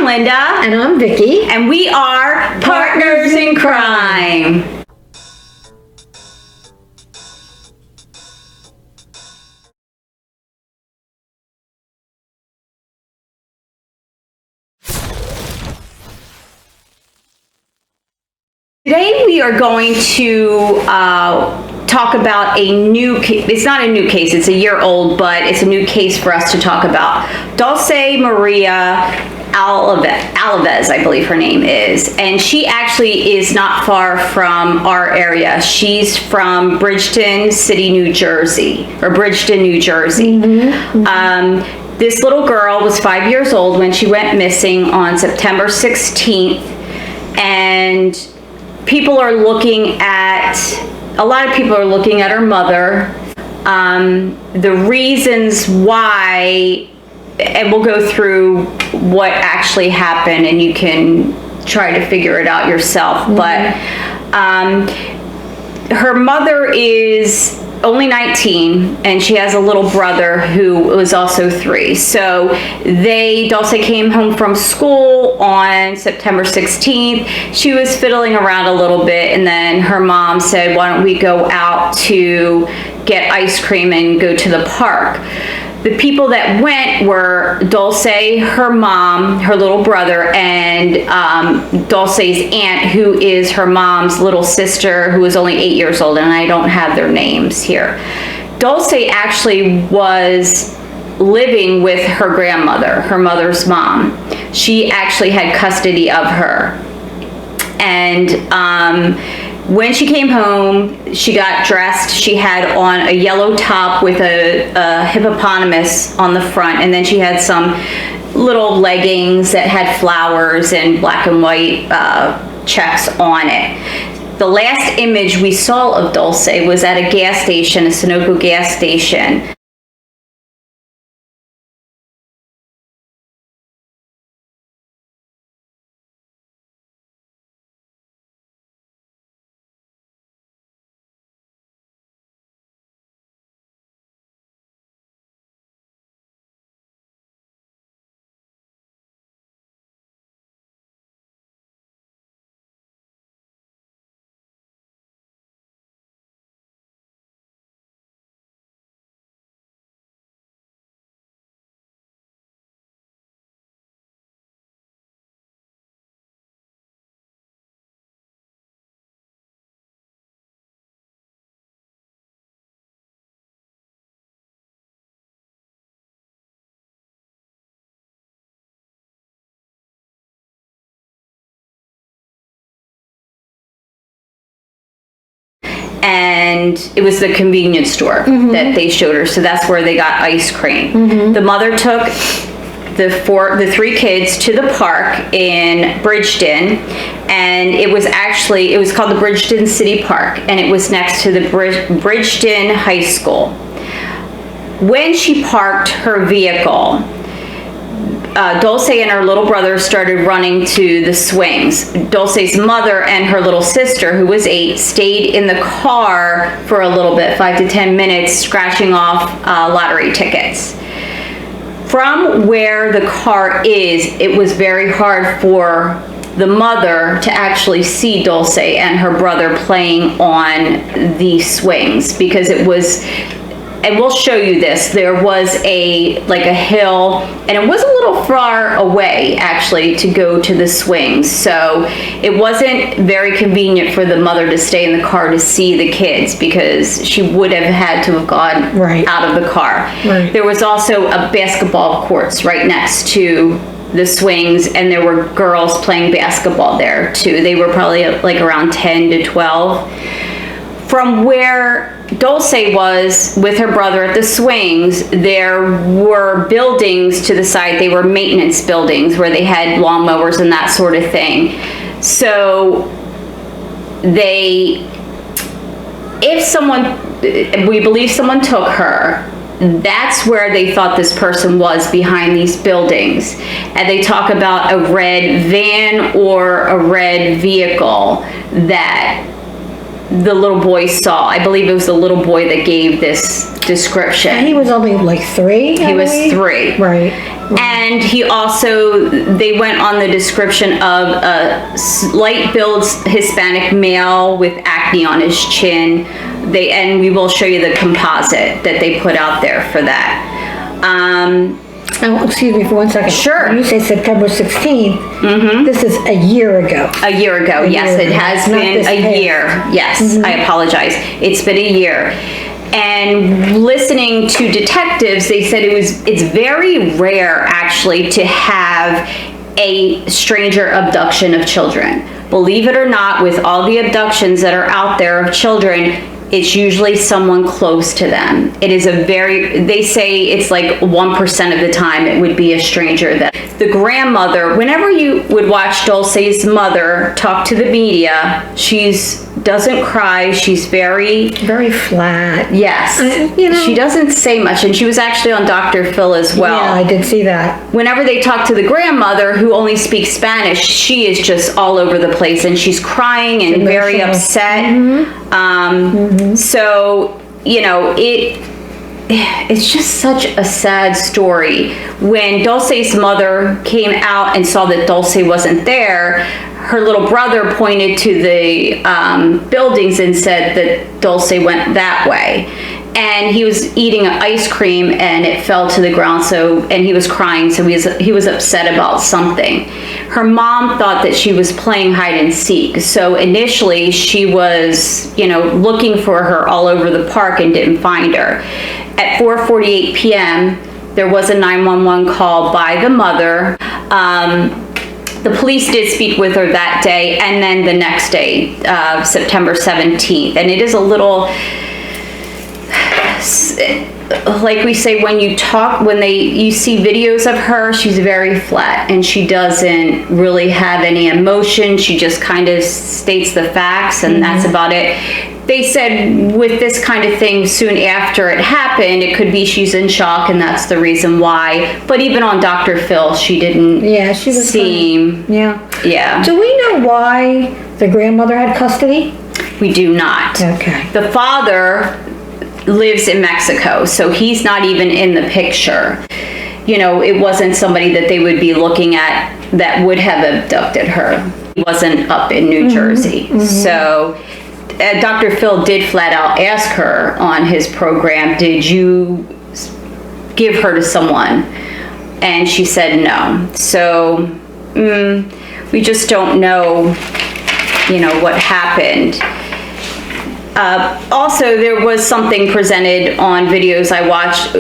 Linda. And I'm Vicky. And we are Partners in Crime. Today we are going to talk about a new case. It's not a new case, it's a year old, but it's a new case for us to talk about. Dulce Maria Alavez, I believe her name is, and she actually is not far from our area. She's from Bridgeton City, New Jersey, or Bridgeton, New Jersey. This little girl was 5 years old when she went missing on September 16th, and a lot of people are looking at her mother. The reasons why, and we'll go through what actually happened, and you can try to figure it out yourself. But her mother is only 19, and she has a little brother who was also 3. So Dulce came home from school on September 16th. She was fiddling around a little bit, and then her mom said, why don't we go out to get ice cream and go to the park? The people that went were Dulce, her mom, her little brother, and Dulce's aunt, who is her mom's little sister, who was only 8 years old, and I don't have their names here. Dulce actually was living with her grandmother, her mother's mom. She actually had custody of her. And when she came home, she got dressed. She had on a yellow top with a hippopotamus on the front, and then she had some little leggings that had flowers and black and white checks on it. The last image we saw of Dulce was at a gas station, a Sunoco gas station. And it was the convenience store that they showed her, so that's where they got ice cream. The mother took the 3 kids to the park in Bridgeton, and it was called the Bridgeton City Park, and it was next to the Bridgeton High School. When she parked her vehicle, Dulce and her little brother started running to the swings. Dulce's mother and her little sister, who was 8, stayed in the car for a little bit, 5 to 10 minutes, scratching off lottery tickets. From where the car is, it was very hard for the mother to actually see Dulce and her brother playing on the swings, because it was, and we'll show you this, there was a hill, and it was a little far away actually to go to the swings, so it wasn't very convenient for the mother to stay in the car to see the kids, because she would have had to have gone out of the car. There was also a basketball courts right next to the swings, and there were girls playing basketball there too. They were probably like around 10 to 12. From where Dulce was with her brother at the swings, there were buildings to the side. They were maintenance buildings where they had lawnmowers and that sort of thing. So we believe someone took her. That's where they thought this person was, behind these buildings. And they talk about a red van or a red vehicle that the little boy saw. I believe it was the little boy that gave this description. And he was only like 3? He was 3. Right. And he also, they went on the description of a light build Hispanic male with acne on his chin. And we will show you the composite that they put out there for that. Oh, excuse me for 1 second. Sure. When you say September 16th, this is a year ago. A year ago, yes, it has been a year. Yes, I apologize. It's been a year. And listening to detectives, they said it's very rare actually to have a stranger abduction of children. Believe it or not, with all the abductions that are out there of children, it's usually someone close to them. It is they say it's like 1% of the time it would be a stranger. That the grandmother, whenever you would watch Dulce's mother talk to the media, doesn't cry. She's very flat. Yes. She doesn't say much, and she was actually on Dr. Phil as well. Yeah, I did see that. Whenever they talk to the grandmother, who only speaks Spanish, she is just all over the place, and she's crying and very upset. So, it's just such a sad story. When Dulce's mother came out and saw that Dulce wasn't there, her little brother pointed to the buildings and said that Dulce went that way. And he was eating ice cream and it fell to the ground, and he was crying, so he was upset about something. Her mom thought that she was playing hide and seek, so initially she was, looking for her all over the park and didn't find her. At 4:48 p.m., there was a 911 call by the mother. The police did speak with her that day, and then the next day, September 17th. And it is a little, like we say, when you see videos of her, she's very flat, and she doesn't really have any emotion. She just kind of states the facts, and that's about it. They said with this kind of thing, soon after it happened, it could be she's in shock, and that's the reason why. But even on Dr. Phil, she didn't seem... Yeah. Do we know why the grandmother had custody? We do not. Okay. The father lives in Mexico, so he's not even in the picture. It wasn't somebody that they would be looking at that would have abducted her. He wasn't up in New Jersey. So... Dr. Phil did flat out ask her on his program, did you give her to someone? And she said no. So we just don't know, what happened. Also, there was something presented on videos I watched.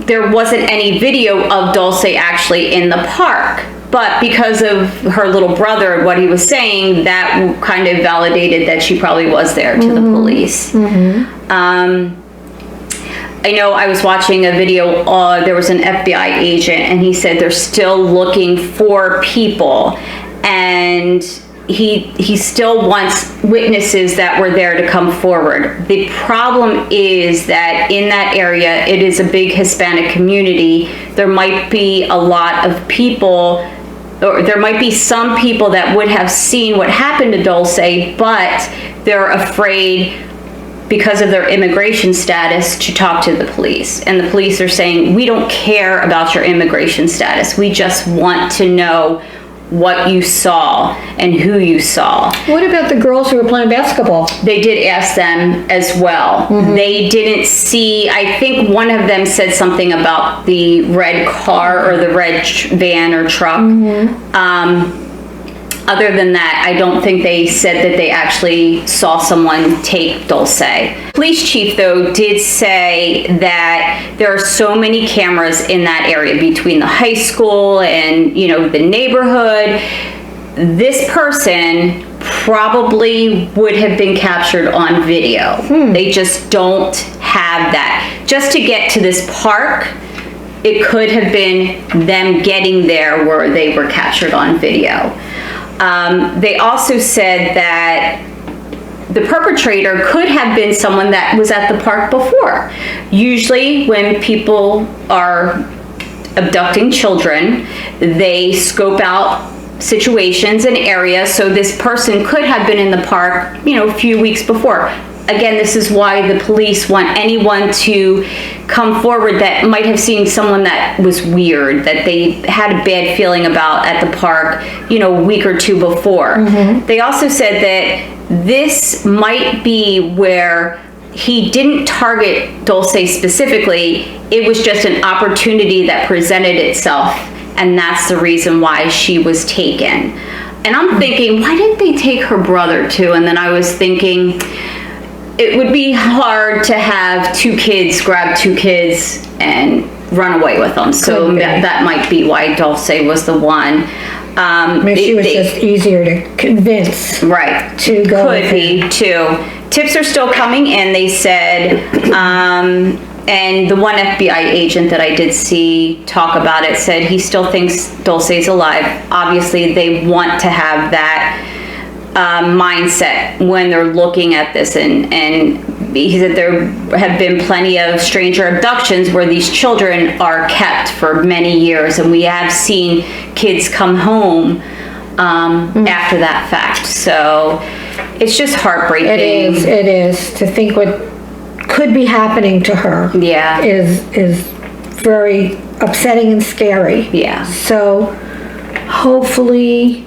There wasn't any video of Dulce actually in the park. But because of her little brother and what he was saying, that kind of validated that she probably was there to the police. I know I was watching a video, there was an FBI agent, and he said they're still looking for people. And he still wants witnesses that were there to come forward. The problem is that in that area, it is a big Hispanic community. There might be a lot of people, or there might be some people that would have seen what happened to Dulce, but they're afraid because of their immigration status to talk to the police. And the police are saying, we don't care about your immigration status. We just want to know what you saw and who you saw. What about the girls who were playing basketball? They did ask them as well. They didn't see, I think one of them said something about the red car or the red van or truck. Other than that, I don't think they said that they actually saw someone take Dulce. Police chief, though, did say that there are so many cameras in that area between the high school and, the neighborhood. This person probably would have been captured on video. They just don't have that. Just to get to this park, it could have been them getting there where they were captured on video. They also said that the perpetrator could have been someone that was at the park before. Usually when people are abducting children, they scope out situations and areas. So this person could have been in the park, a few weeks before. Again, this is why the police want anyone to come forward that might have seen someone that was weird, that they had a bad feeling about at the park, a week or two before. They also said that this might be where he didn't target Dulce specifically. It was just an opportunity that presented itself, and that's the reason why she was taken. And I'm thinking, why didn't they take her brother too? And then I was thinking, it would be hard to have grab two kids and run away with them. So that might be why Dulce was the one. Maybe she was just easier to convince. Right. To go. Could be too. Tips are still coming in, they said. And the one FBI agent that I did see talk about it said he still thinks Dulce's alive. Obviously, they want to have that mindset when they're looking at this, and he said there have been plenty of stranger abductions where these children are kept for many years, and we have seen kids come home after that fact. So it's just heartbreaking. It is to think what could be happening to her. Yeah, is very upsetting and scary. Yeah. So hopefully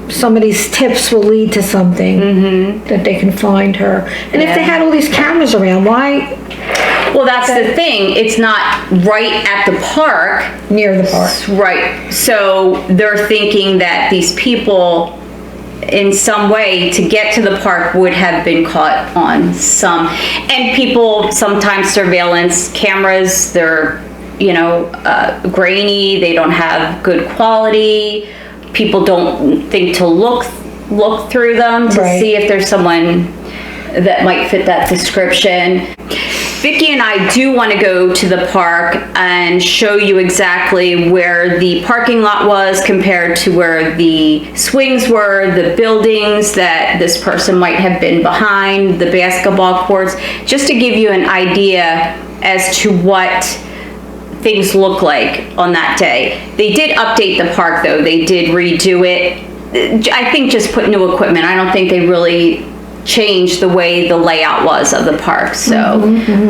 some of these tips will lead to something that they can find her. And if they had all these cameras around, why? Well, that's the thing. It's not right at the park. Near the park. Right. So they're thinking that these people, in some way, to get to the park would have been caught on some. And people, sometimes surveillance cameras, they're, grainy. They don't have good quality. People don't think to look through them to see if there's someone that might fit that description. Vicki and I do want to go to the park and show you exactly where the parking lot was compared to where the swings were, the buildings that this person might have been behind, the basketball courts, just to give you an idea as to what things look like on that day. They did update the park though. They did redo it. I think just put new equipment. I don't think they really changed the way the layout was of the park. So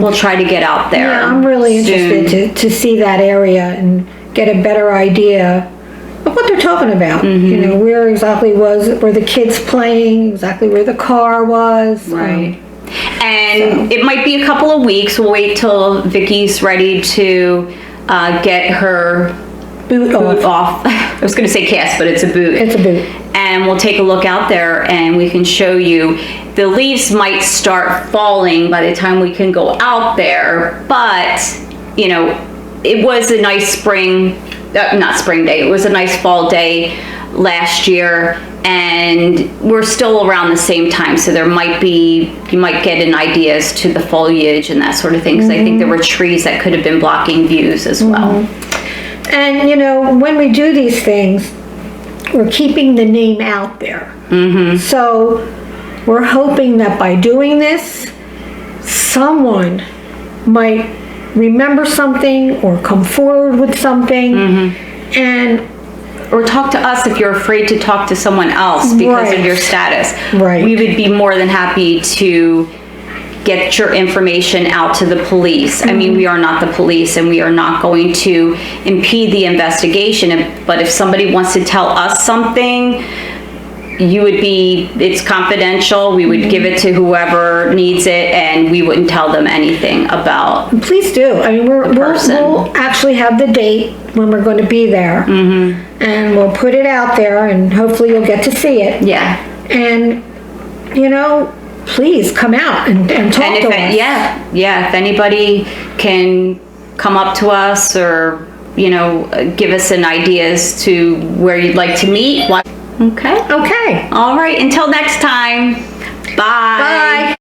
we'll try to get out there. Yeah, I'm really interested to see that area and get a better idea of what they're talking about. Where exactly were the kids playing, exactly where the car was. Right. And it might be a couple of weeks. We'll wait till Vicki's ready to get her boot off. I was going to say cast, but it's a boot. It's a boot. And we'll take a look out there and we can show you. The leaves might start falling by the time we can go out there, but it was a nice not spring day. It was a nice fall day last year, and we're still around the same time, so you might get an idea as to the foliage and that sort of thing, because I think there were trees that could have been blocking views as well. And when we do these things, we're keeping the name out there. So we're hoping that by doing this, someone might remember something or come forward with something, or talk to us if you're afraid to talk to someone else because of your status. Right. We would be more than happy to get your information out to the police. I mean, we are not the police and we are not going to impede the investigation, but if somebody wants to tell us something, it's confidential. We would give it to whoever needs it, and we wouldn't tell them anything about. Please do. I mean, we'll actually have the date when we're going to be there, and we'll put it out there, and hopefully you'll get to see it. Yeah. And please come out and talk to us. Yeah. If anybody can come up to us or give us an idea as to where you'd like to meet. Okay. Okay. All right. Until next time. Bye. Bye.